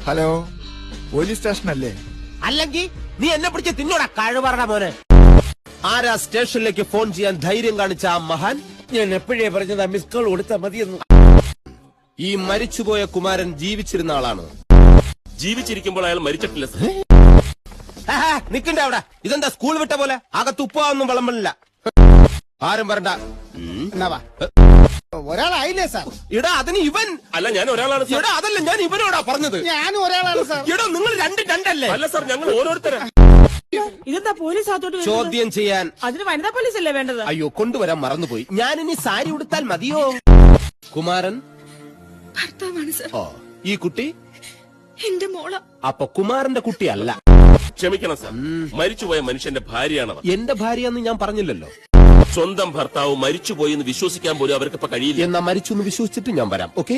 Hello, police station അല്ലേ? അല്ലെങ്കിൽ നീ എന്നെ പിടിച്ച് തിന്നോടാ കഴിവറ മോനെ. ആരാ സ്റ്റേഷനിലേക്ക് ഫോൺ ചെയ്യാൻ ധൈര്യം കാണിച്ച ആ മഹാൻ? ഞാൻ എപ്പോഴേ പറഞ്ഞതാ മിസ് കോൾ കൊടുത്താൽ മതിയെന്ന്. ഈ മരിച്ചുപോയ കുമാരൻ ജീവിച്ചിരുന്ന ആളാണ്. ജീവിച്ചിരിക്കുമ്പോൾ അയാൾ മരിച്ചിട്ടില്ല സർ. നിക്കണ്ട അവിടെ. ഇതെന്താ സ്കൂൾ വിട്ട പോലെ? അകത്ത് ഉപ്പാവൊന്നും വിളമ്പില്ല. ആരും വരണ്ട. ഒരാളായില്ലേ സാർ? ഇടാ അതിന് ഇവൻ അല്ല, ഞാൻ ഒരാളാണ് സർ. ഇടാ അതല്ല, ഞാൻ ഇവനോടാ പറഞ്ഞത്. ഞാനും ഒരാളാണ് സാർ. ഇടോ നിങ്ങൾ രണ്ടല്ലേ? അല്ല സർ, ഞങ്ങൾ ഓരോരുത്തരാ. ഇതെന്താ പോലീസ് അകത്തോട്ട് ചോദ്യം ചെയ്യാൻ. അതിന് വനിതാ പോലീസ് അല്ലേ വേണ്ടത്? അയ്യോ, കൊണ്ടുവരാൻ മറന്നുപോയി. ഞാനിനി സാരി ഉടുത്താൽ മതിയോ? കുമാരൻ ഭർത്താവാണ് സർ. ഓ, ഈ കുട്ടി എന്റെ മോള. അപ്പൊ കുമാരന്റെ കുട്ടിയല്ല. ക്ഷമിക്കണം സർ, മരിച്ചുപോയ മനുഷ്യന്റെ ഭാര്യയാണത്. എന്റെ ഭാര്യ എന്ന് ഞാൻ പറഞ്ഞില്ലല്ലോ. സ്വന്തം ഭർത്താവ് മരിച്ചുപോയി എന്ന് വിശ്വസിക്കാൻ പോലും അവർക്ക് ഇപ്പൊ കഴിയില്ല. എന്നാ മരിച്ചു എന്ന് വിശ്വസിച്ചിട്ട് ഞാൻ വരാം. ഓക്കെ?